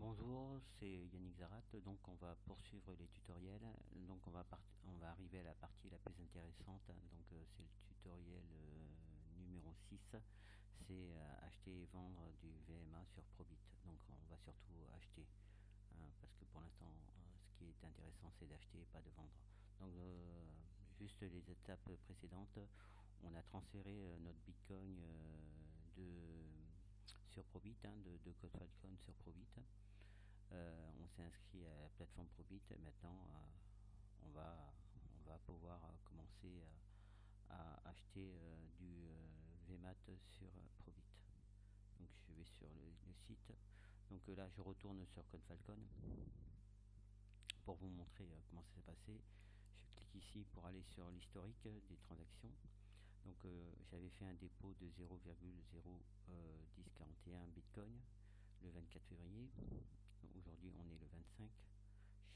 Bonjour, c'est Yannick Zarat. Donc on va poursuivre les tutoriels. Donc on va arriver à la partie la plus intéressante. Donc c'est le tutoriel numéro 6. C'est acheter et vendre du VMA sur Probit. Donc on va surtout acheter, parce que pour l'instant ce qui est intéressant c'est d'acheter et pas de vendre. Donc juste les étapes précédentes, on a transféré notre Bitcoin sur Probit, de CodeFalcon sur Probit. On s'est inscrit à la plateforme Probit. Maintenant on va pouvoir commencer à acheter du VMAT sur Probit. Donc je vais sur le site. Donc là je retourne sur CodeFalcon pour vous montrer comment ça s'est passé. Je clique ici pour aller sur l'historique des transactions. Donc j'avais fait un dépôt de 0,01041 Bitcoin le 24 février. Aujourd'hui on est le 25.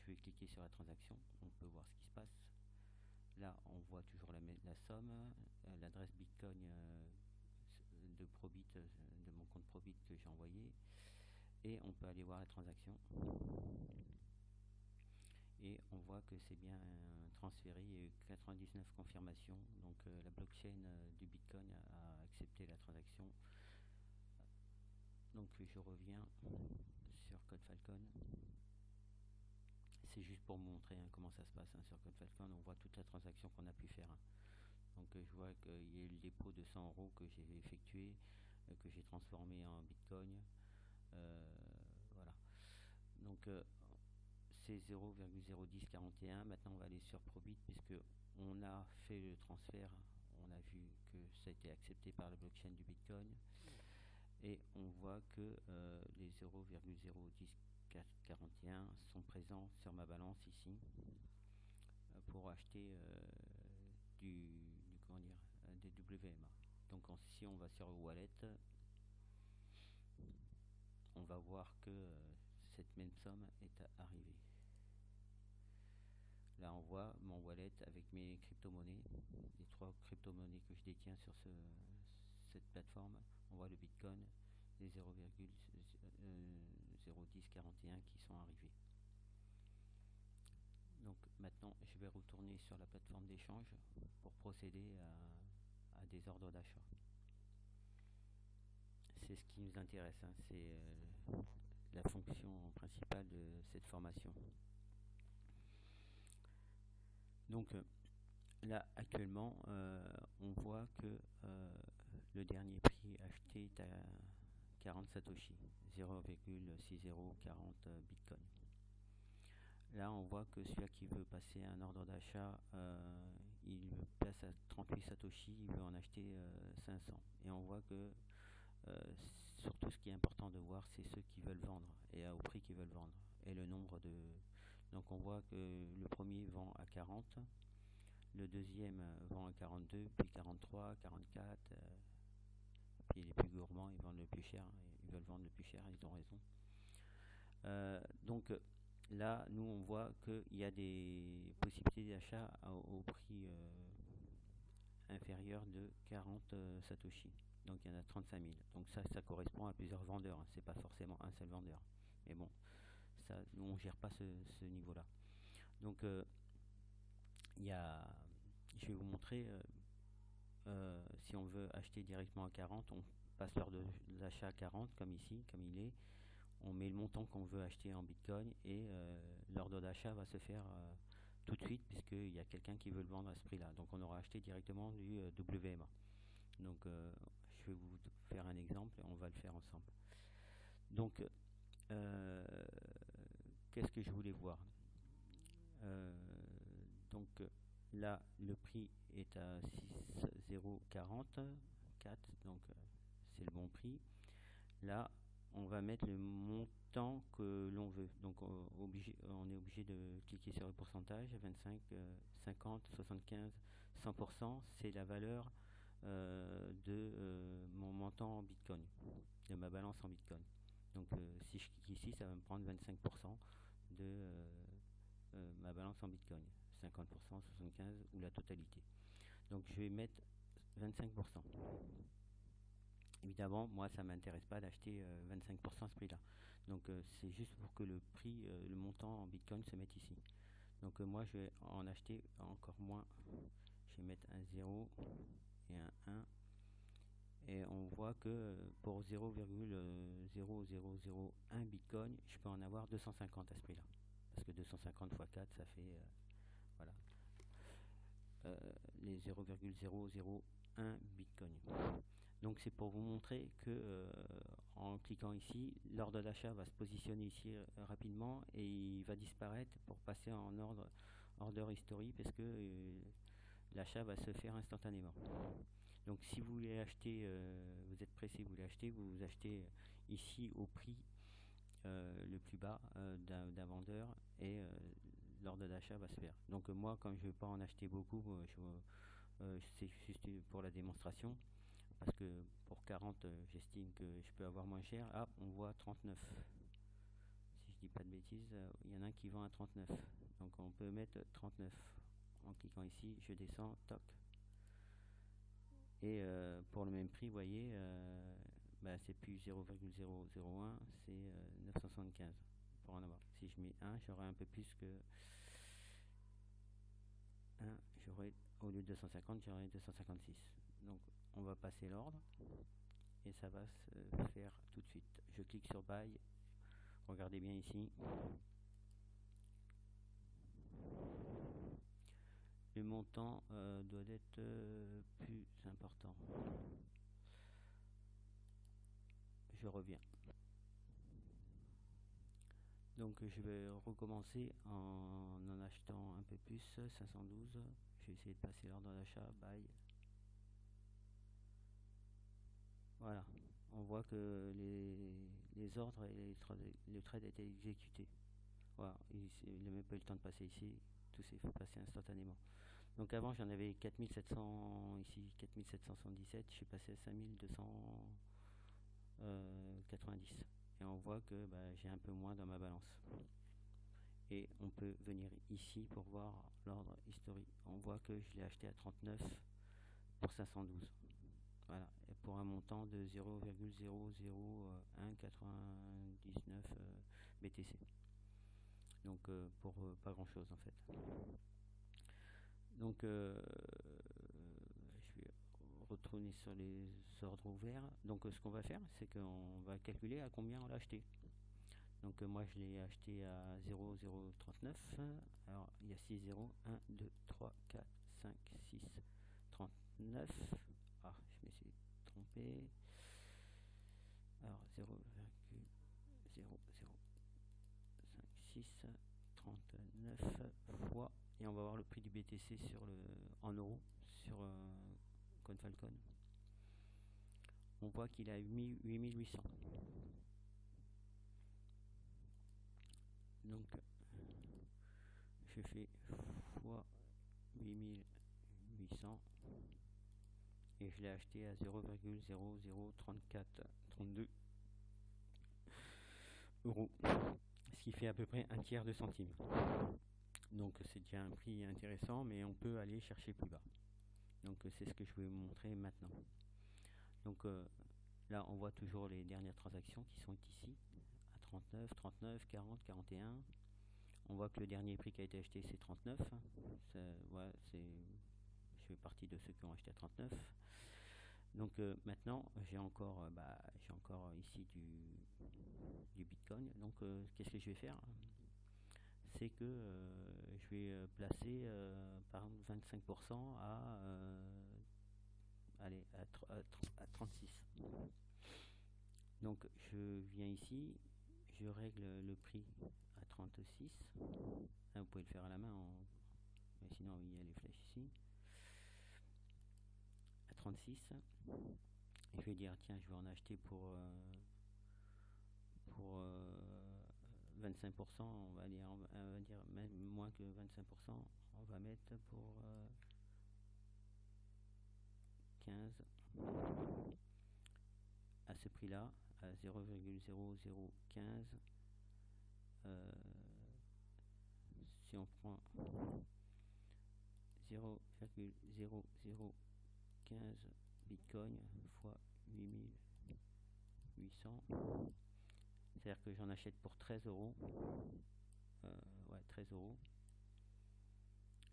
Je vais cliquer sur la transaction, on peut voir ce qui se passe. Là on voit toujours la somme, l'adresse Bitcoin de Probit, de mon compte Probit que j'ai envoyé, et on peut aller voir la transaction et on voit que c'est bien transféré. Il y a eu 99 confirmations, donc la blockchain du Bitcoin a accepté la transaction. Donc je reviens sur CodeFalcon. C'est juste pour vous montrer comment ça se passe sur CodeFalcon. On voit toute la transaction qu'on a pu faire. Donc je vois qu'il y a eu le dépôt de 100 euros que j'ai effectué, que j'ai transformé en Bitcoin. Voilà. Donc c'est 0,01041. Maintenant on va aller sur Probit puisque on a fait le transfert. On a vu que ça a été accepté par la blockchain du Bitcoin. Et on voit que les 0,01041 sont présents sur ma balance ici pour acheter des WMA. Donc si on va sur le wallet, on va voir que cette même somme est arrivée. Là on voit mon wallet avec mes crypto-monnaies, les 3 crypto-monnaies que je détiens sur cette plateforme. On voit le Bitcoin, les 0,01041 qui sont arrivés. Donc maintenant je vais retourner sur la plateforme d'échange pour procéder à des ordres d'achat. C'est ce qui nous intéresse, c'est la fonction principale de cette formation. Donc là actuellement on voit que le dernier prix acheté est à 40 Satoshi, 0,6040 Bitcoin. Là on voit que celui qui veut passer un ordre d'achat, il passe à 38 Satoshi, il veut en acheter 500. Et on voit que surtout ce qui est important de voir, c'est ceux qui veulent vendre et au prix qu'ils veulent vendre et le nombre de. Donc on voit que le premier vend à 40, le deuxième vend à 42, puis 43, 44, puis les plus gourmands ils vendent le plus cher, ils veulent vendre le plus cher, ils ont raison. Donc là nous on voit qu'il y a des possibilités d'achat au prix inférieur de 40 Satoshi. Donc il y en a 35 000. Donc ça correspond à plusieurs vendeurs. C'est pas forcément un seul vendeur. Mais bon, ça, nous on gère pas ce niveau-là. Donc je vais vous montrer si on veut acheter directement à 40, on passe l'ordre d'achat à 40 comme ici, comme il est. On met le montant qu'on veut acheter en Bitcoin et l'ordre d'achat va se faire tout de suite puisqu'il y a quelqu'un qui veut le vendre à ce prix-là. Donc on aura acheté directement du WMA. Donc je vais vous faire un exemple et on va le faire ensemble. Donc qu'est-ce que je voulais voir, donc là le prix est à 6,044, donc c'est le bon prix. Là on va mettre le montant que l'on veut, donc on est obligé de cliquer sur le pourcentage. 25, 50, 75, 100%, c'est la valeur de mon montant en Bitcoin, de ma balance en Bitcoin. Donc si je clique ici, ça va me prendre 25% de ma balance en Bitcoin, 50%, 75% ou la totalité. Donc je vais mettre 25%. Évidemment, moi ça m'intéresse pas d'acheter 25% à ce prix-là. Donc c'est juste pour que le prix, le montant en Bitcoin se mette ici. Donc moi je vais en acheter encore moins. Je vais mettre un 0 et un 1. Et on voit que pour 0,0001 Bitcoin, je peux en avoir 250 à ce prix-là. Parce que 250 x 4, ça fait voilà, les 0,001 Bitcoin. Donc c'est pour vous montrer que en cliquant ici, l'ordre d'achat va se positionner ici rapidement et il va disparaître pour passer en order history parce que l'achat va se faire instantanément. Donc si vous voulez acheter, vous êtes pressé, vous voulez acheter, vous achetez ici au prix le plus bas d'un vendeur et l'ordre d'achat va se faire. Donc moi, comme je ne veux pas en acheter beaucoup, c'est juste pour la démonstration. Parce que pour 40, j'estime que je peux avoir moins cher. Ah, on voit 39. Si je dis pas de bêtises, il y en a un qui vend à 39. Donc on peut mettre 39. En cliquant ici, je descends, toc. Et pour le même prix, vous voyez, c'est plus 0,001, c'est 975 pour en avoir. Si je mets 1, j'aurai un peu plus que 1, j'aurai, au lieu de 250, j'aurai 256. Donc on va passer l'ordre et ça va se faire tout de suite. Je clique sur Buy, regardez bien ici. Le montant doit être plus important. Je reviens. Donc je vais recommencer en achetant un peu plus, 512. Je vais essayer de passer l'ordre d'achat, Buy. Voilà, on voit que les ordres et le trade a été exécuté. Voilà, il n'a même pas eu le temps de passer ici, tout s'est fait passer instantanément. Donc avant j'en avais 4700 ici, 4777, je suis passé à 5290. Et on voit que j'ai un peu moins dans ma balance. Et on peut venir ici pour voir l'ordre historique. On voit que je l'ai acheté à 39 pour 512. Voilà, et pour un montant de 0,00199 BTC. Donc pour pas grand chose en fait. Donc je vais retourner sur les ordres ouverts. Donc ce qu'on va faire, c'est qu'on va calculer à combien on l'a acheté. Donc moi je l'ai acheté à 0,039. Alors il y a 6 0, 1, 2, 3, 4, 5, 6, 39. Ah, je me suis trompé. Alors 0,0056 39 fois, et on va voir le prix du BTC en euros sur CoinFalcon. On voit qu'il a 8800. Donc je fais fois 8800 et je l'ai acheté à 0,003432 euros, ce qui fait à peu près un tiers de centime. Donc c'est déjà un prix intéressant, mais on peut aller chercher plus bas. Donc c'est ce que je vais vous montrer maintenant. Donc là on voit toujours les dernières transactions qui sont ici à 39, 39, 40, 41. On voit que le dernier prix qui a été acheté c'est 39. Ouais, je fais partie de ceux qui ont acheté à 39. Donc maintenant j'ai encore ici du Bitcoin. Donc qu'est-ce que je vais faire? C'est que je vais placer par exemple 25% à 36. Donc je viens ici, je règle le prix à 36. Là, vous pouvez le faire à la main, mais sinon il y a les flèches ici. À 36. Et je vais dire tiens, je vais en acheter pour 25%, on va dire même moins que 25%, on va mettre pour 15 à ce prix là, à 0,0015. Si on prend 0,0015 bitcoin fois 8800, C'est-à-dire que j'en achète pour 13 euros. Ouais, 13 euros.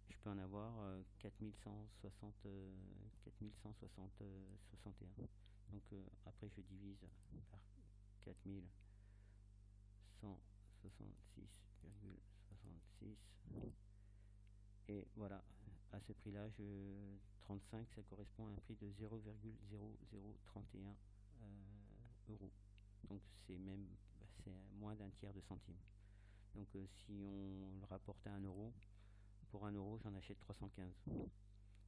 Je peux en avoir 4160, 4161. Donc après je divise par 4166,66. Et voilà, à ce prix-là, 35, ça correspond à un prix de 0,0031 euros. Donc c'est moins d'un tiers de centime. Donc si on le rapporte à 1 euro, pour 1 euro, j'en achète 315.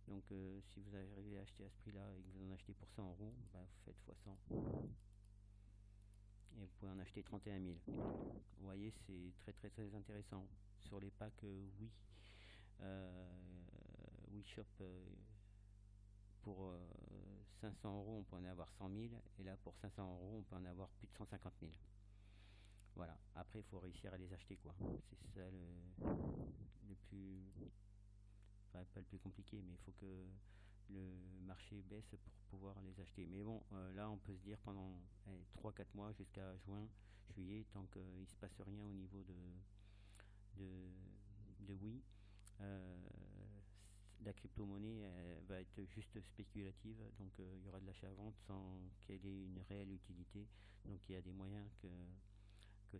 Donc si vous arrivez à acheter à ce prix-là et que vous en achetez pour 100 euros, bah, vous faites x 100. Et vous pouvez en acheter 31 000. Vous voyez, c'est très très très intéressant. Sur les packs WeShop, pour 500 euros, on peut en avoir 100 000. Et là, pour 500 euros, on peut en avoir plus de 150 000. Voilà. Après, il faut réussir à les acheter, quoi. C'est ça le plus... Enfin, pas le plus compliqué, mais il faut que le marché baisse pour pouvoir les acheter. Mais bon, là, on peut se dire pendant 3-4 mois jusqu'à juin, juillet, tant qu'il ne se passe rien au niveau de Wii, la crypto-monnaie va être juste spéculative, donc il y aura de l'achat-vente sans qu'elle ait une réelle utilité. Donc il y a des moyens que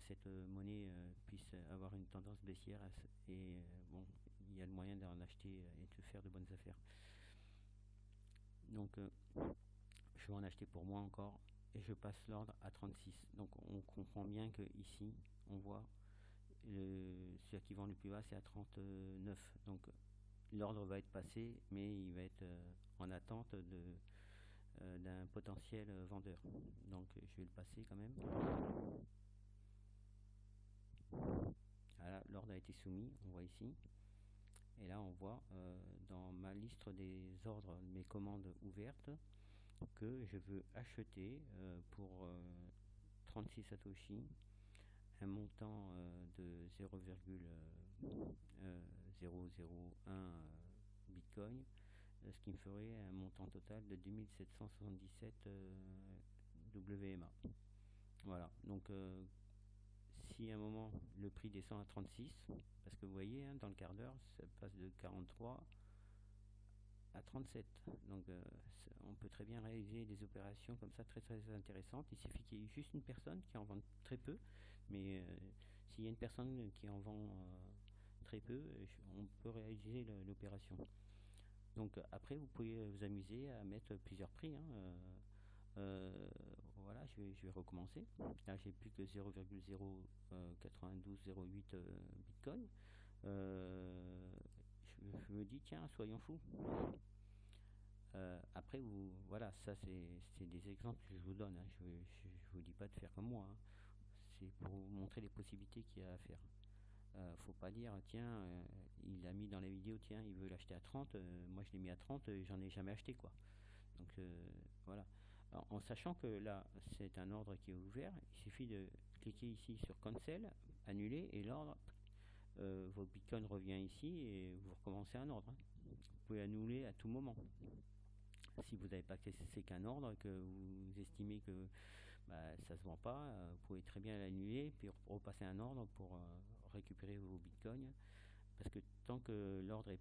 cette monnaie puisse avoir une tendance baissière et bon, il y a le moyen d'en acheter et de faire de bonnes affaires. Donc je vais en acheter pour moi encore et je passe l'ordre à 36. Donc on comprend bien que ici on voit celui qui vend le plus bas c'est à 39. Donc l'ordre va être passé, mais il va être en attente d'un potentiel vendeur. Donc je vais le passer quand même. Voilà, l'ordre a été soumis, on voit ici. Et là on voit dans ma liste des ordres, mes commandes ouvertes, que je veux acheter pour 36 Satoshi un montant de 0,001 Bitcoin, ce qui me ferait un montant total de 2777 WMA. Voilà, donc si à un moment le prix descend à 36, parce que vous voyez, hein, dans le quart d'heure, ça passe de 43 à 37. Donc on peut très bien réaliser des opérations comme ça très très intéressantes. Il suffit qu'il y ait juste une personne qui en vende très peu, mais s'il y a une personne qui en vend très peu, on peut réaliser l'opération. Donc après vous pouvez vous amuser à mettre plusieurs prix, hein. Voilà, je vais recommencer. Là j'ai plus que 0,09208 Bitcoin. Je me dis tiens, soyons fous. Après voilà, ça c'est des exemples que je vous donne, hein. Je vous dis pas de faire comme moi, hein. C'est pour vous montrer les possibilités qu'il y a à faire. Faut pas dire tiens, il a mis dans la vidéo, tiens, il veut l'acheter à 30, moi je l'ai mis à 30 et j'en ai jamais acheté, quoi. Donc voilà. Alors, en sachant que là c'est un ordre qui est ouvert, il suffit de cliquer ici sur cancel, annuler, et l'ordre, votre bitcoin revient ici et vous recommencez un ordre, hein. Vous pouvez annuler à tout moment. Si vous n'avez pas que c'est qu'un ordre, que vous estimez que ça se vend pas, vous pouvez très bien l'annuler puis repasser un ordre pour récupérer vos bitcoins, parce que tant que l'ordre est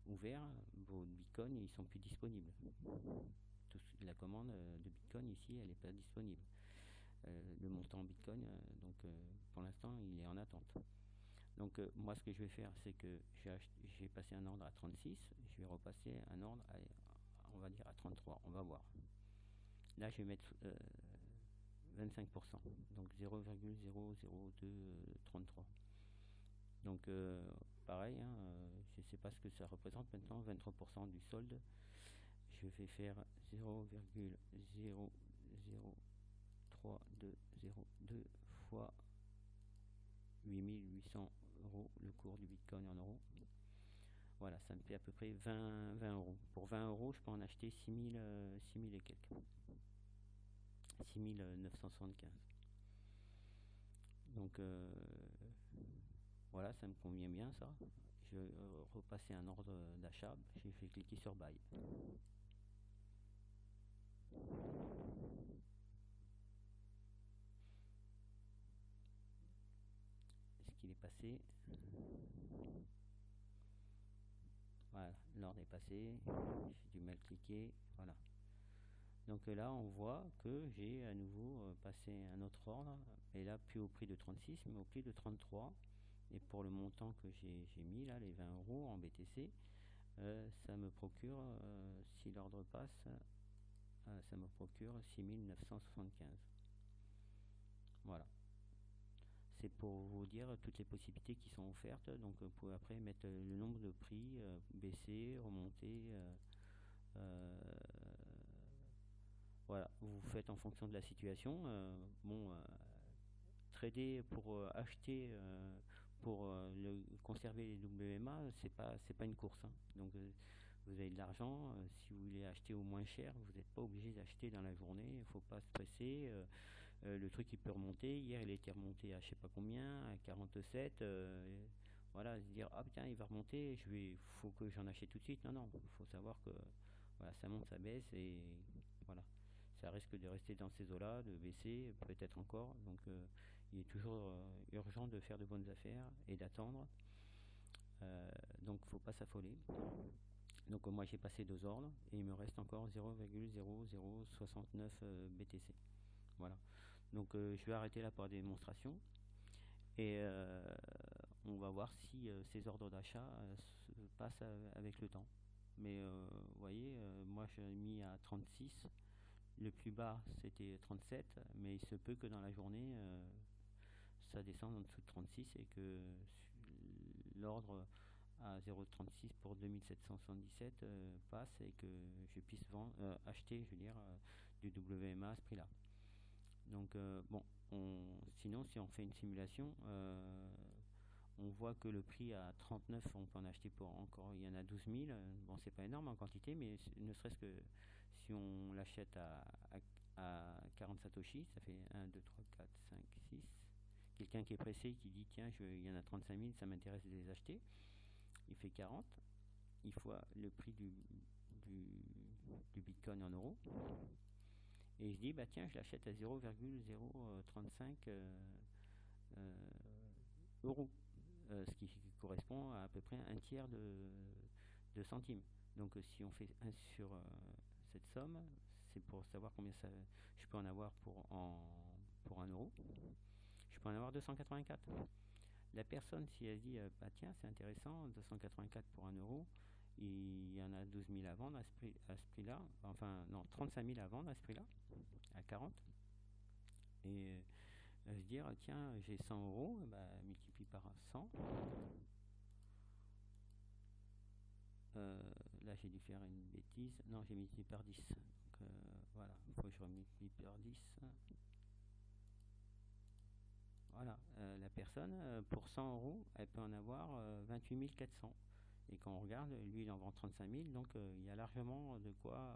ouvert, vos bitcoins ils sont plus disponibles. La commande de bitcoin ici elle n'est pas disponible. Le montant bitcoin, donc pour l'instant il est en attente. Donc moi ce que je vais faire, c'est que j'ai passé un ordre à 36, je vais repasser un ordre on va dire à 33, on va voir. Là je vais mettre 25%, donc 0,00233. Donc pareil, hein, je ne sais pas ce que ça représente maintenant, 23% du solde. Je vais faire 0,0030202 fois 8800 euros le cours du bitcoin en euros. Voilà, ça me fait à peu près 20 euros. Pour 20 euros, je peux en acheter 6000 et quelques. 6975. Donc voilà, ça me convient bien ça. Je vais repasser un ordre d'achat. J'ai fait cliquer sur buy. qu'il est passé. Voilà, l'ordre est passé. J'ai du mal cliquer. Voilà. Donc là, on voit que j'ai à nouveau passé un autre ordre, et là, plus au prix de 36, mais au prix de 33. Et pour le montant que j'ai mis là, les 20 euros en BTC, ça me procure, si l'ordre passe, ça me procure 6975. Voilà. C'est pour vous dire toutes les possibilités qui sont offertes. Donc vous pouvez après mettre le nombre de prix, baisser, remonter. Voilà, vous faites en fonction de la situation. Trader pour acheter, pour conserver les WMA, c'est pas une course, hein. Donc vous avez de l'argent, si vous voulez acheter au moins cher, vous n'êtes pas obligé d'acheter dans la journée, il ne faut pas se presser. Le truc il peut remonter. Hier il était remonté à je sais pas combien, à 47. Voilà, se dire ah putain il va remonter, faut que j'en achète tout de suite. Non, non, il faut savoir que voilà, ça monte, ça baisse, et voilà, ça risque de rester dans ces eaux-là, de baisser peut-être encore. Donc il est toujours urgent de faire de bonnes affaires et d'attendre. Donc faut pas s'affoler. Donc moi j'ai passé 2 ordres et il me reste encore 0,0069 BTC. Voilà. Donc je vais arrêter là pour la démonstration, et on va voir si ces ordres d'achat se passent avec le temps. Mais vous voyez, moi j'ai mis à 36, le plus bas c'était 37, mais il se peut que dans la journée ça descende en dessous de 36 et que l'ordre à 0,36 pour 2777 passe, et que je puisse acheter, je veux dire, du WMA à ce prix là. Donc bon, sinon si on fait une simulation, on voit que le prix à 39, on peut en acheter pour encore, il y en a 12 000. Bon, c'est pas énorme en quantité, mais ne serait-ce que si on l'achète à 40 Satoshi, ça fait 1, 2, 3, 4, 5, 6. Quelqu'un qui est pressé, qui dit tiens, il y en a 35 000, ça m'intéresse de les acheter, il fait 40, il fois le prix du Bitcoin en euros, et je dis bah tiens, je l'achète à 0,035 euros, ce qui correspond à peu près un tiers de centimes. Donc si on fait 1 sur cette somme, c'est pour savoir combien je peux en avoir pour 1 euro. Je peux en avoir 284. La personne, si elle dit bah tiens, c'est intéressant, 284 pour 1 euro, il y en a 12 000 à vendre à ce prix-là, enfin non, 35 000 à vendre à ce prix-là, à 40. Et se dire tiens, j'ai 100 euros, bah, multiplie par 100. Là j'ai dû faire une bêtise, non, j'ai multiplié par 10. Donc voilà, il faut que je remultiplie par 10. Voilà, la personne, pour 100 euros, elle peut en avoir 28 400. Et quand on regarde, lui il en vend 35 000, donc il y a largement de quoi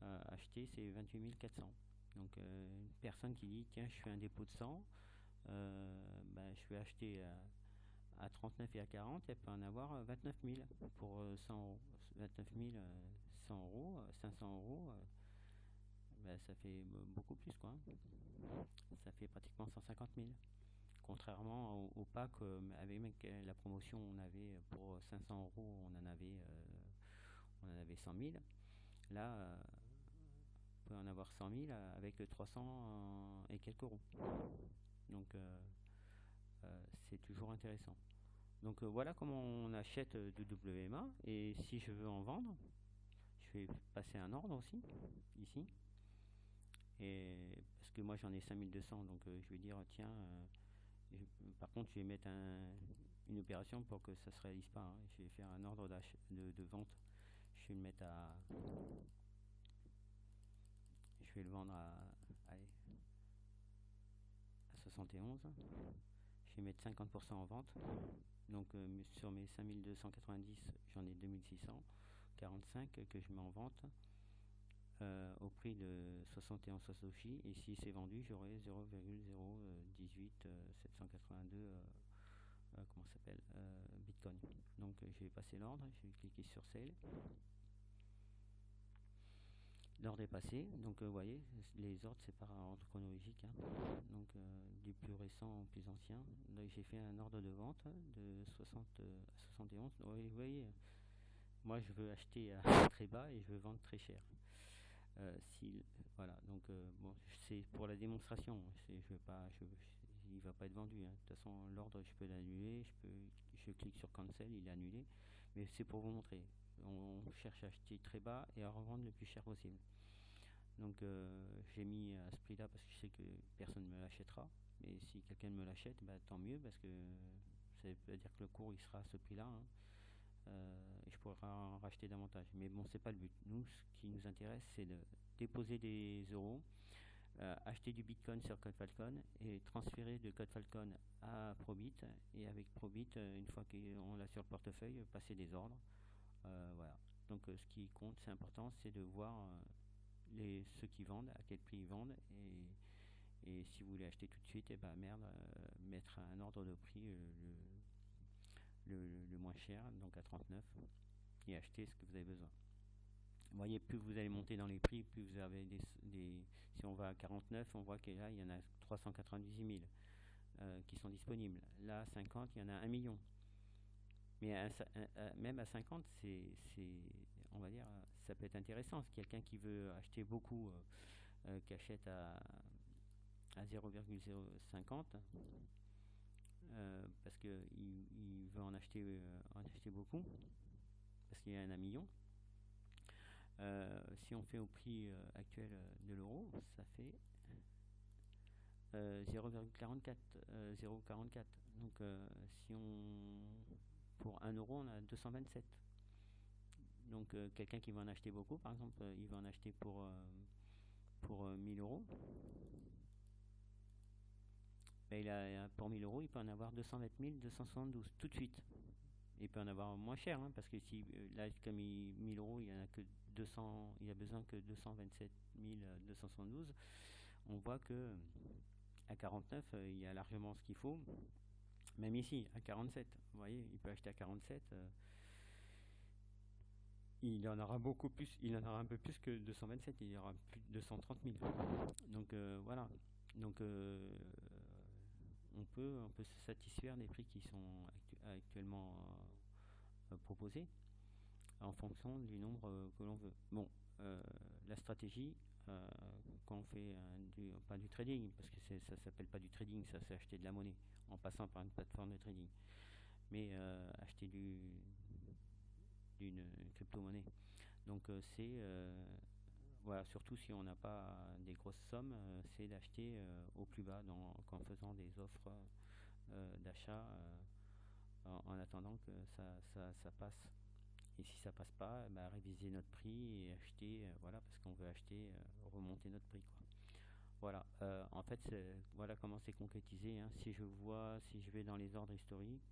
acheter ces 28 400. Donc une personne qui dit tiens, je fais un dépôt de 100, bah, je vais acheter à 39 et à 40, elle peut en avoir 29 000 pour 100 euros. 29 000, 100 euros, 500 euros, bah, ça fait beaucoup plus, quoi. Ça fait pratiquement 150 000. Contrairement au pack, avec la promotion, on avait pour 500 euros, on en avait 100 000. Là, on peut en avoir 100 000 avec 300 et quelques euros. Donc, c'est toujours intéressant. Donc, voilà comment on achète du WMA. Et si je veux en vendre, je vais passer un ordre aussi, ici. Et parce que moi, j'en ai 5200, donc je vais dire, tiens... par contre, je vais mettre une opération pour que ça ne se réalise pas, hein. Je vais faire un ordre de vente. Je vais le mettre je vais le vendre allez, à 71. Je vais mettre 50% en vente. Donc sur mes 5290, j'en ai 2645 que je mets en vente au prix de 71 Satoshi. Et si c'est vendu, j'aurai 0,018782 comment ça s'appelle, Bitcoin. Donc je vais passer l'ordre, je vais cliquer sur Sale. l'ordre est passé. Donc vous voyez, les ordres c'est par ordre chronologique, hein. Donc du plus récent au plus ancien. Donc j'ai fait un ordre de vente de 60 à 71. Oui, vous voyez, moi je veux acheter à très bas et je veux vendre très cher. Si, voilà, donc bon, c'est pour la démonstration. Je veux pas, il va pas être vendu, hein. De toute façon, l'ordre, je peux l'annuler, je clique sur cancel, il est annulé. Mais c'est pour vous montrer. On cherche à acheter très bas et à revendre le plus cher possible. Donc j'ai mis à ce prix-là parce que je sais que personne ne me l'achètera. Mais si quelqu'un me l'achète, bah, tant mieux parce que ça veut dire que le cours il sera à ce prix-là, hein. Et je pourrais en racheter davantage. Mais bon, c'est pas le but. Nous, ce qui nous intéresse, c'est de déposer des euros, acheter du Bitcoin sur CodeFalcon et transférer de CodeFalcon à Probit. Et avec Probit, une fois qu'on l'a sur le portefeuille, passer des ordres. Voilà. Donc ce qui compte, c'est important, c'est de voir ceux qui vendent, à quel prix ils vendent. Et si vous voulez acheter tout de suite, et ben merde, mettre un ordre de prix le moins cher, donc à 39, et acheter ce que vous avez besoin. Vous voyez, plus vous allez monter dans les prix, plus vous avez si on va à 49, on voit que là, il y en a 398 000 qui sont disponibles. Là, à 50, il y en a 1 million. Mais même à 50, on va dire, ça peut être intéressant. Si quelqu'un qui veut acheter beaucoup, qui achète à 0,050, parce qu'il veut en acheter beaucoup, parce qu'il y en a 1 million. Si on fait au prix actuel de l'euro, ça fait 0,44. Donc si pour 1 euro, on a 227. Donc quelqu'un qui va en acheter beaucoup, par exemple, il va en acheter pour 1000 euros. Ben, pour 1000 euros, il peut en avoir 220 272 tout de suite. Il peut en avoir moins cher, hein, parce que si là, comme 1000 euros, il y en a que 200, il a besoin que 227 272. On voit que à 49, il y a largement ce qu'il faut. Même ici, à 47, vous voyez, il peut acheter à 47. Il en aura beaucoup plus, il en aura un peu plus que 227, il y aura plus de 230 000. Donc voilà. Donc on peut se satisfaire des prix qui sont actuellement proposés en fonction du nombre que l'on veut. Bon, la stratégie, quand on fait pas du trading, parce que ça s'appelle pas du trading, ça c'est acheter de la monnaie en passant par une plateforme de trading, mais acheter d'une crypto-monnaie. Donc c'est voilà, surtout si on n'a pas des grosses sommes, c'est d'acheter au plus bas en faisant des offres d'achat en attendant que ça passe. Et si ça passe pas, bah, réviser notre prix et acheter, voilà, parce qu'on veut acheter, remonter notre prix, quoi. Voilà, en fait, voilà comment c'est concrétisé, hein. Si je vais dans les ordres historiques,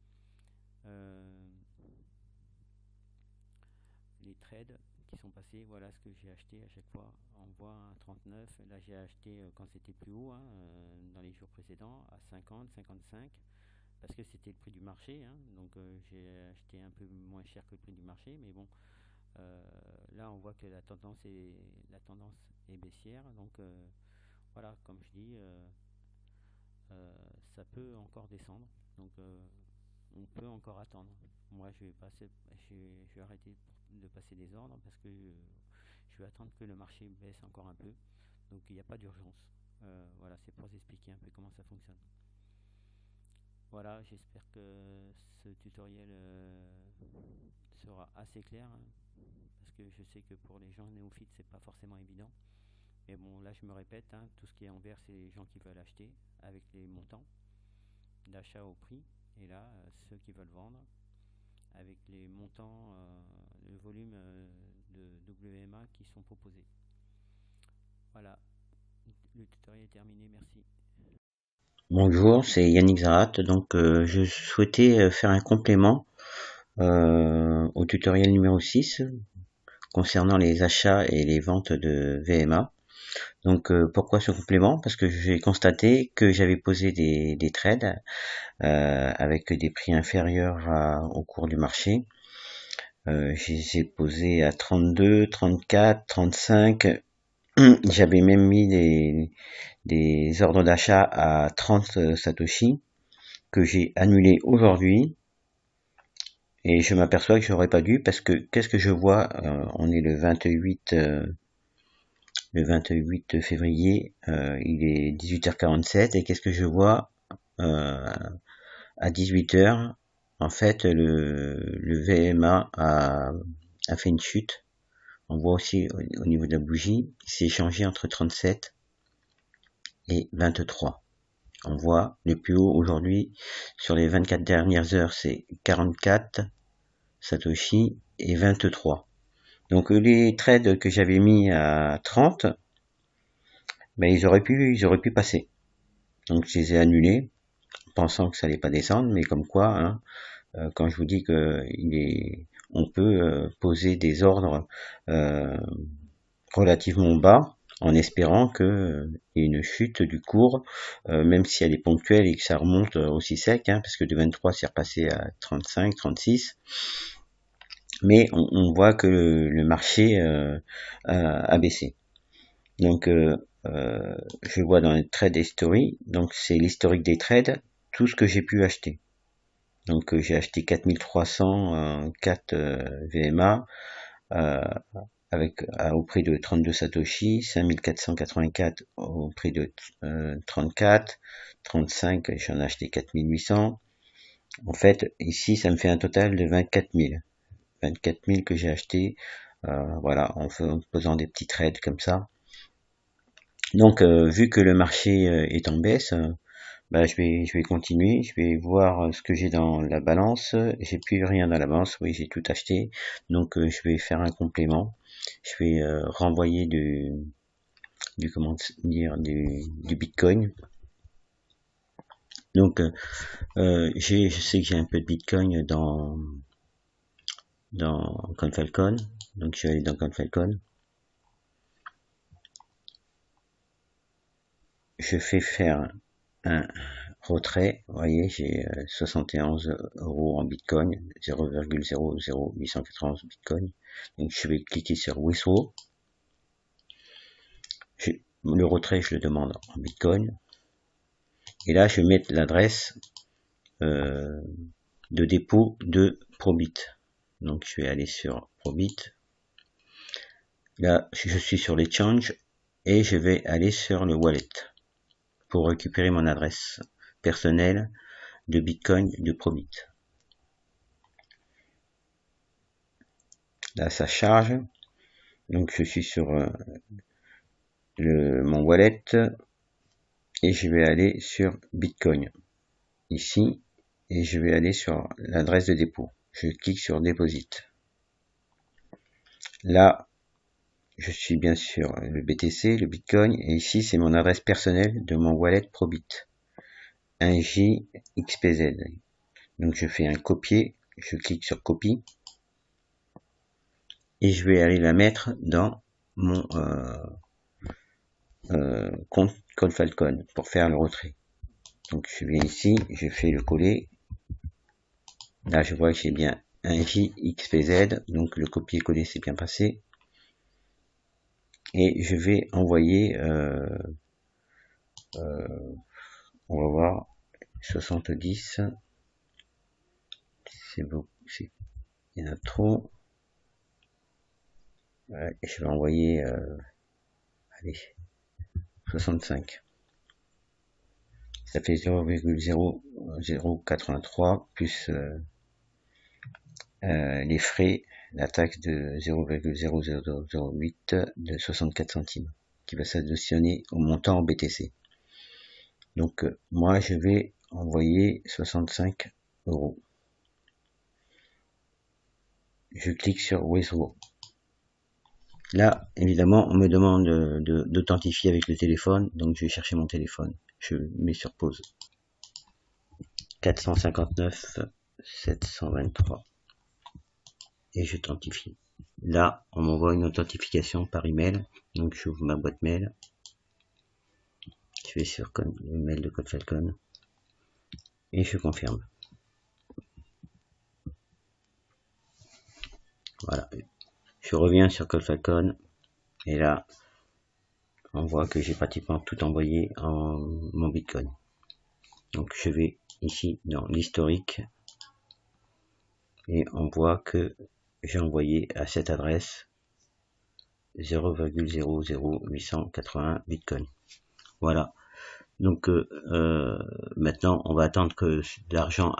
les trades qui sont passés, voilà ce que j'ai acheté à chaque fois. On voit un 39, là j'ai acheté quand c'était plus haut, hein, dans les jours précédents, à 50, 55, parce que c'était le prix du marché, hein, donc j'ai acheté un peu moins cher que le prix du marché, mais bon, là on voit que la tendance est baissière, donc voilà, comme je dis, ça peut encore descendre, donc on peut encore attendre. Moi je vais arrêter de passer des ordres parce que je vais attendre que le marché baisse encore un peu, donc il n'y a pas d'urgence. Voilà, c'est pour vous expliquer un peu comment ça fonctionne. Voilà, j'espère que ce tutoriel sera assez clair, hein, parce que je sais que pour les gens néophytes c'est pas forcément évident. Mais bon, là je me répète, hein, tout ce qui est en vert c'est les gens qui veulent acheter avec les montants d'achat au prix, et là ceux qui veulent vendre avec les montants, le volume de WMA qui sont proposés. Voilà, le tutoriel est terminé, merci. Bonjour, c'est Yannick Zarat. Donc je souhaitais faire un complément au tutoriel numéro 6 concernant les achats et les ventes de VMA. Donc pourquoi ce complément? Parce que j'ai constaté que j'avais posé des trades avec des prix inférieurs au cours du marché. J'ai posé à 32, 34, 35 J'avais même mis des ordres d'achat à 30 Satoshi que j'ai annulé aujourd'hui. Et je m'aperçois que j'aurais pas dû parce que qu'est-ce que je vois, on est le 28 février, il est 18h47 et qu'est-ce que je vois à 18h. En fait, le VMA a fait une chute. On voit aussi au niveau de la bougie, il s'est échangé entre 37 et 23. On voit le plus haut aujourd'hui sur les 24 dernières heures, c'est 44 Satoshi et 23. Donc les trades que j'avais mis à 30, ben ils auraient pu passer. Donc je les ai annulés, pensant que ça allait pas descendre, mais comme quoi, hein, quand je vous dis que on peut poser des ordres euh, relativement bas, en espérant que y ait une chute du cours, même si elle est ponctuelle et que ça remonte aussi sec, hein, parce que de 23 c'est repassé à 35, 36. Mais on voit que le marché a baissé. Donc je vois dans les trades history, donc c'est l'historique des trades, tout ce que j'ai pu acheter. Donc j'ai acheté 4304 VMA au prix de 32 Satoshi, 5484 au prix de 34, 35 j'en ai acheté 4800. En fait ici ça me fait un total de 24 000. 24 000 que j'ai acheté, voilà, en faisant des petits trades comme ça. Donc, vu que le marché est en baisse, bah, je vais continuer, je vais voir ce que j'ai dans la balance. J'ai plus rien dans la balance, oui, j'ai tout acheté. Donc, je vais faire un complément. Je vais renvoyer comment dire, du Bitcoin. Donc, je sais que j'ai un peu de Bitcoin dans CoinFalcon. Donc, je vais aller dans CoinFalcon. Je fais faire un retrait. Vous voyez, j'ai 71 euros en Bitcoin, 0,00891 Bitcoin. Donc je vais cliquer sur Withdraw. Le retrait, je le demande en Bitcoin. Et là, je vais mettre l'adresse de dépôt de Probit. Donc je vais aller sur Probit. Là, je suis sur l'exchange et je vais aller sur le wallet pour récupérer mon adresse personnelle de Bitcoin de Probit. Là, ça charge. Donc, je suis sur mon wallet et je vais aller sur Bitcoin ici et je vais aller sur l'adresse de dépôt. Je clique sur Deposit. Là, je suis bien sur le BTC, le Bitcoin, et ici c'est mon adresse personnelle de mon wallet Probit, 1JXPZ. Donc je fais un copier, je clique sur copie et je vais aller la mettre dans mon compte CoinFalcon pour faire le retrait. Donc je viens ici, je fais le coller. Là je vois que j'ai bien un JXPZ, donc le copier-coller s'est bien passé. Et je vais envoyer, on va voir, 70. C'est beau, il y en a trop. Ouais, je vais envoyer, allez, 65. Ça fait 0,0083 plus les frais, la taxe de 0,0008 de 64 centimes qui va s'additionner au montant en BTC. Donc moi je vais envoyer 65 euros. Je clique sur Withdraw. Là, évidemment, on me demande d'authentifier avec le téléphone, donc je vais chercher mon téléphone. Je mets sur pause. 459 723 et j'authentifie. Là, on m'envoie une authentification par email, donc j'ouvre ma boîte mail. Je vais sur le mail de CoinFalcon et je confirme. Voilà. Je reviens sur CoinFalcon et là, on voit que j'ai pratiquement tout envoyé en mon Bitcoin. Donc je vais ici dans l'historique et on voit que j'ai envoyé à cette adresse 0,00881 Bitcoin. Voilà. Donc maintenant on va attendre que l'argent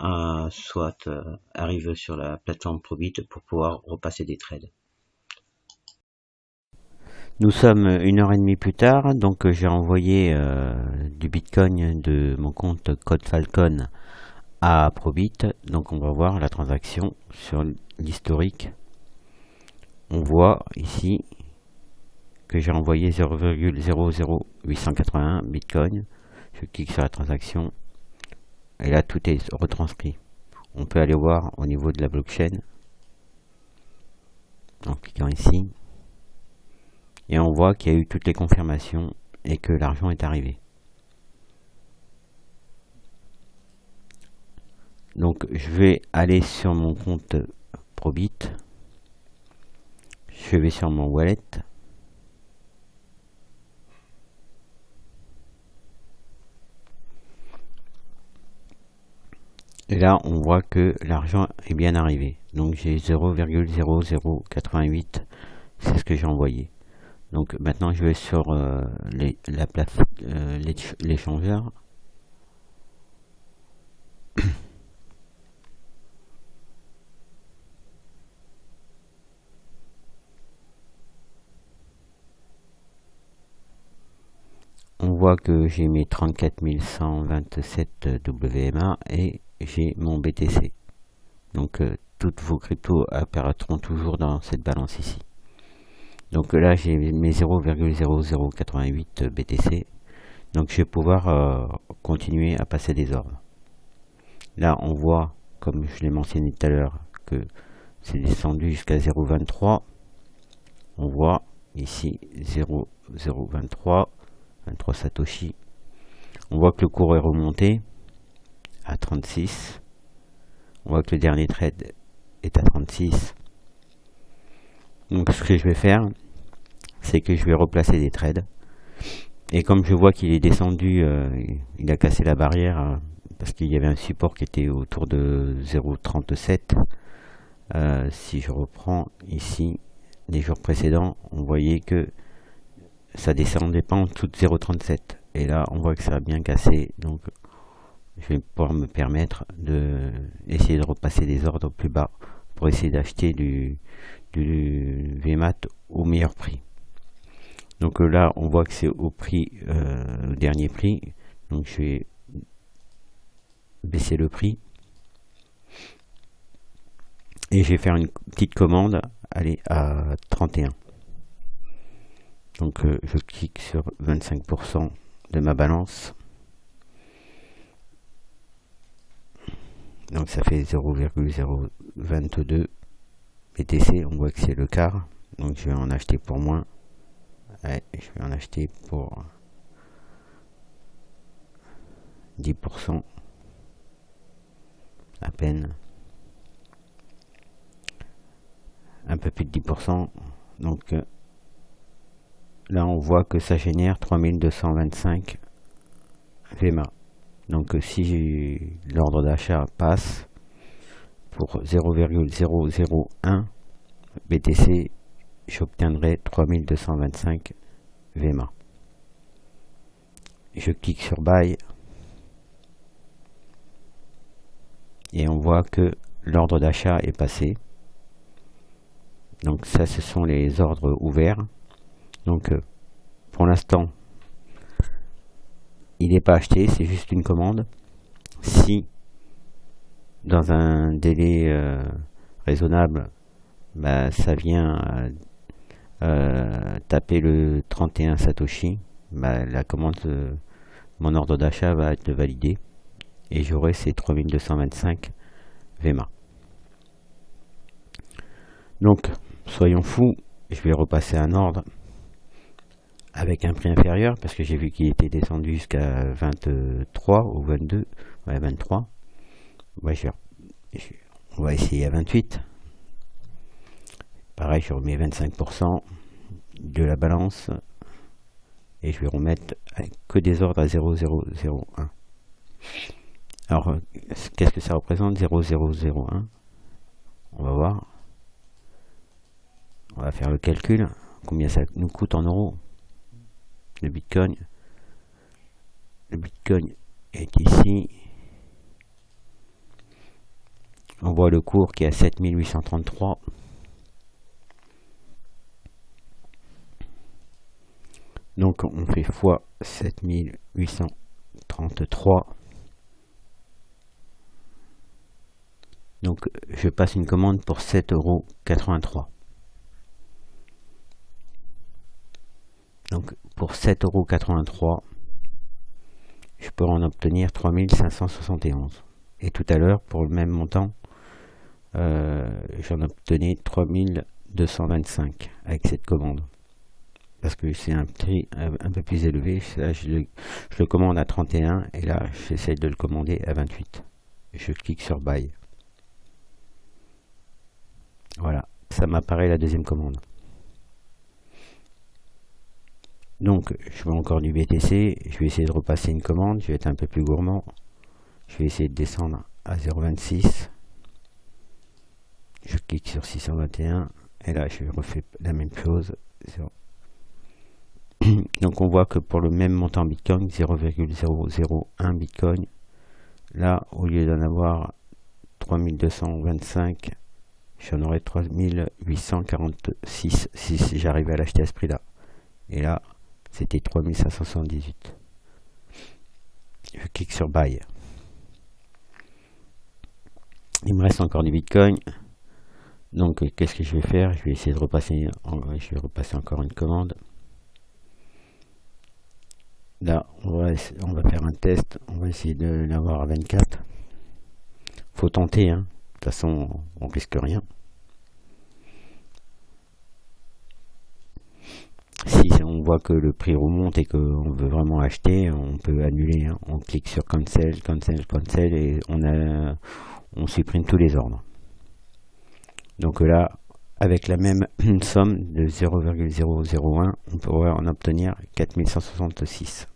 soit arrive sur la plateforme Probit pour pouvoir repasser des trades. Nous sommes 1h30 plus tard, donc j'ai envoyé du Bitcoin de mon compte Code Falcon à Probit. Donc on va voir la transaction sur l'historique. On voit ici que j'ai envoyé 0,00881 Bitcoin. Je clique sur la transaction et là tout est retranscrit. On peut aller voir au niveau de la blockchain en cliquant ici. Et on voit qu'il y a eu toutes les confirmations et que l'argent est arrivé. Donc je vais aller sur mon compte Probit. Je vais sur mon wallet. Et là on voit que l'argent est bien arrivé. Donc j'ai 0,0088. C'est ce que j'ai envoyé. Donc maintenant je vais sur l'échangeur. On voit que j'ai mes 34 127 WMA et j'ai mon BTC. Donc toutes vos cryptos apparaîtront toujours dans cette balance ici. Donc là j'ai mes 0,0088 BTC. Donc je vais pouvoir continuer à passer des ordres. Là on voit, comme je l'ai mentionné tout à l'heure, que c'est descendu jusqu'à 0,23. On voit ici 0,023, 23 Satoshi. On voit que le cours est remonté à 36. On voit que le dernier trade est à 36. Donc ce que je vais faire, c'est que je vais replacer des trades. Et comme je vois qu'il est descendu, il a cassé la barrière, parce qu'il y avait un support qui était autour de 0,37. Si je reprends ici les jours précédents, on voyait que ça descendait pas en dessous de 0,37. Et là, on voit que ça a bien cassé. Donc je vais pouvoir me permettre de essayer de repasser des ordres plus bas pour essayer d'acheter du VMAT au meilleur prix. Donc là on voit que c'est au prix, au dernier prix. Donc je vais baisser le prix et je vais faire une petite commande, aller à 31. Donc je clique sur 25% de ma balance. Donc ça fait 0,022 BTC. On voit que c'est le quart. Donc je vais en acheter pour moins. Ouais, je vais en acheter pour 10% à peine. Un peu plus de 10%. Donc là on voit que ça génère 3225 VMA. Donc si l'ordre d'achat passe pour 0,001 BTC, j'obtiendrai 3225 VMA. Je clique sur Buy et on voit que l'ordre d'achat est passé. Donc ça, ce sont les ordres ouverts. Donc pour l'instant, il n'est pas acheté, c'est juste une commande. Si dans un délai raisonnable, bah, ça vient taper le 31 Satoshi, bah, la commande, mon ordre d'achat va être validé et j'aurai ces 3225 VMA. Donc soyons fous, je vais repasser un ordre avec un prix inférieur parce que j'ai vu qu'il était descendu jusqu'à 23 ou 22, ouais 23. Ouais, on va essayer à 28. Pareil, je remets 25% de la balance et je vais remettre que des ordres à 0001. Alors, qu'est-ce que ça représente 0001? On va voir. On va faire le calcul. Combien ça nous coûte en euros le Bitcoin? Le Bitcoin est ici. On voit le cours qui est à 7833. Donc on fait fois 7833. Donc je passe une commande pour 7,83 €. Donc pour 7,83 €, je peux en obtenir 3571. Et tout à l'heure, pour le même montant, j'en obtenais 3225 avec cette commande. Parce que c'est un prix un peu plus élevé. Là, je le commande à 31 et là, j'essaie de le commander à 28. Je clique sur Buy. Voilà, ça m'apparaît la deuxième commande. Donc, je veux encore du BTC. Je vais essayer de repasser une commande. Je vais être un peu plus gourmand. Je vais essayer de descendre à 0,26. Je clique sur 621 et là, je refais la même chose. Donc, on voit que pour le même montant Bitcoin, 0,001 Bitcoin, là, au lieu d'en avoir 3225, j'en aurais 3846 si j'arrivais à l'acheter à ce prix-là. Et là, c'était 3578. Je clique sur Buy. Il me reste encore du Bitcoin. Donc, qu'est-ce que je vais faire? Je vais essayer de repasser. Je vais repasser encore une commande. Là, on va faire un test. On va essayer de l'avoir à 24. Faut tenter, hein. De toute façon, on risque rien. Si on voit que le prix remonte et qu'on veut vraiment acheter, on peut annuler, hein. On clique sur Cancel, Cancel, Cancel et on supprime tous les ordres. Donc là, avec la même somme de 0,001, on pourrait en obtenir 4166.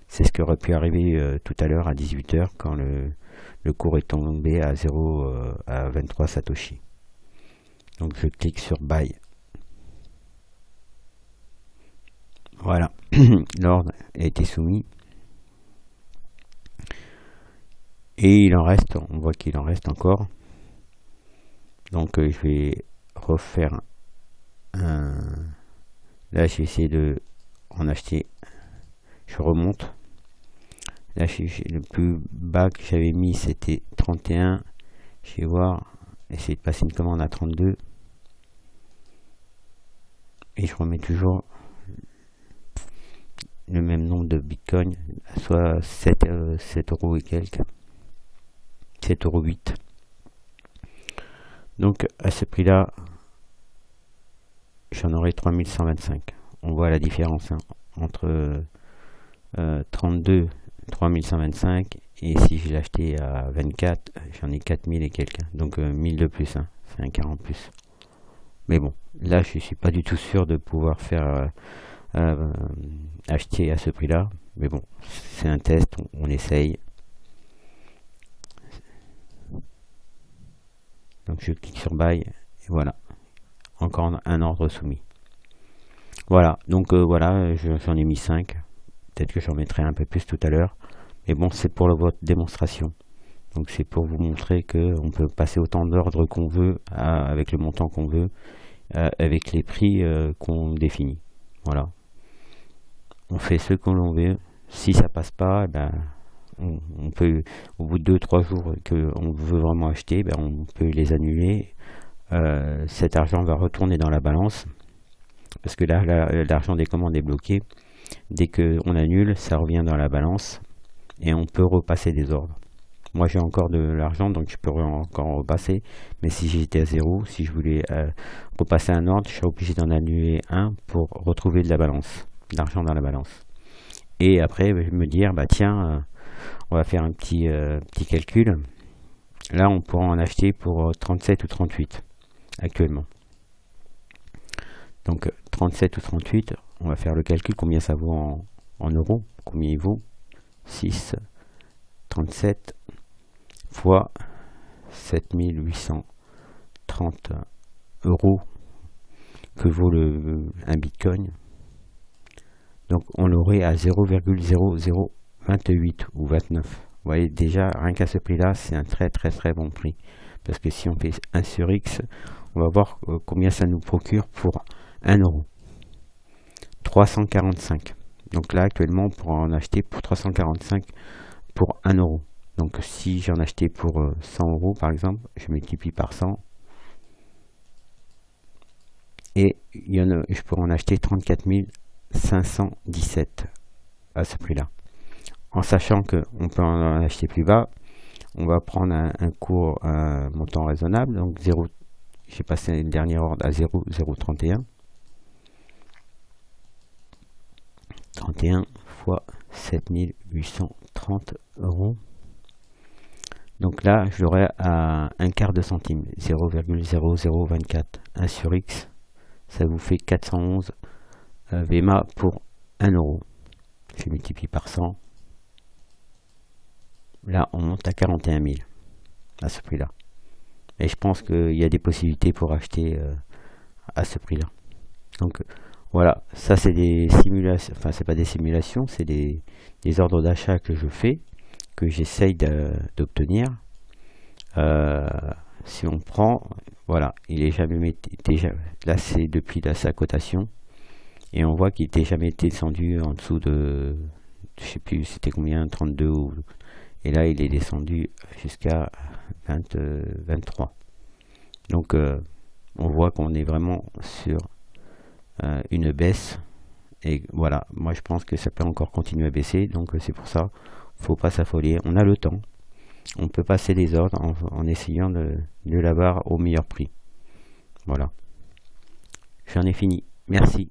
C'est ce qui aurait pu arriver tout à l'heure à 18 h quand le cours est tombé à 23 Satoshi. Donc je clique sur Buy. Voilà, l'ordre a été soumis. Et il en reste, on voit qu'il en reste encore. Donc je vais refaire un... Là, j'ai essayé de en acheter. Je remonte. Là, le plus bas que j'avais mis, c'était 31. Je vais voir, essayer de passer une commande à 32. Et je remets toujours le même nombre de Bitcoin, soit 7 € et quelques. 7,08 €. Donc à ce prix là j'en aurai 3125. On voit la différence, hein, entre 32 3125 et si je l'ai acheté à 24 j'en ai 4000 et quelques, donc 1000 de plus, hein, c'est un 40 plus. Mais bon, là je suis pas du tout sûr de pouvoir faire acheter à ce prix là, mais bon, c'est un test, on essaye. Donc je clique sur Buy et voilà, encore un ordre soumis. Voilà, donc voilà, j'en ai mis 5. Peut-être que j'en mettrai un peu plus tout à l'heure. Mais bon, c'est pour votre démonstration. Donc c'est pour vous montrer qu'on peut passer autant d'ordres qu'on veut, avec le montant qu'on veut, avec les prix qu'on définit. Voilà. On fait ce que l'on veut. Si ça passe pas, ben, on peut, au bout de 2-3 jours qu'on veut vraiment acheter, ben, on peut les annuler. Cet argent va retourner dans la balance. Parce que là, l'argent des commandes est bloqué. Dès qu'on annule, ça revient dans la balance. Et on peut repasser des ordres. Moi, j'ai encore de l'argent, donc je peux encore repasser. Mais si j'étais à 0, si je voulais repasser un ordre, je serais obligé d'en annuler un pour retrouver de la balance, de l'argent dans la balance. Et après, je vais me dire, bah tiens, on va faire un petit calcul. Là, on pourra en acheter pour 37 ou 38 actuellement. Donc 37 ou 38, on va faire le calcul combien ça vaut en euros, combien il vaut. 6,37 fois 7830 euros que vaut un bitcoin. Donc on l'aurait à 0,0028 ou 29. Vous voyez, déjà rien qu'à ce prix là, c'est un très bon prix, parce que si on fait 1 sur X, on va voir combien ça nous procure pour 1 euro. 345. Donc là actuellement on pourra en acheter pour 345 pour 1 euro. Donc si j'en achetais pour 100 euros par exemple, je multiplie par 100 et je pourrais en acheter 34 517 à ce prix là. En sachant qu'on peut en acheter plus bas, on va prendre un cours, un montant raisonnable. Donc 0, j'ai passé une dernière ordre à 0,031. 31 fois 7830 euros. Donc là, je l'aurai à un quart de centime, 0,0024. 1 sur X, ça vous fait 411 VMA pour 1 euro. Je multiplie par 100. Là, on monte à 41 000 à ce prix-là. Et je pense qu'il y a des possibilités pour acheter à ce prix-là. Donc voilà, ça c'est des simulations, enfin c'est pas des simulations, c'est des ordres d'achat que je fais, que j'essaye d'obtenir. Si on prend, voilà, il est jamais déjà, là c'est depuis sa cotation, et on voit qu'il n'était jamais descendu en dessous de, je sais plus c'était combien, 32 ou, et là il est descendu jusqu'à 23. Donc on voit qu'on est vraiment sur une baisse, et voilà, moi je pense que ça peut encore continuer à baisser, donc c'est pour ça, faut pas s'affoler, on a le temps, on peut passer les ordres en essayant de l'avoir au meilleur prix. Voilà, j'en ai fini, merci.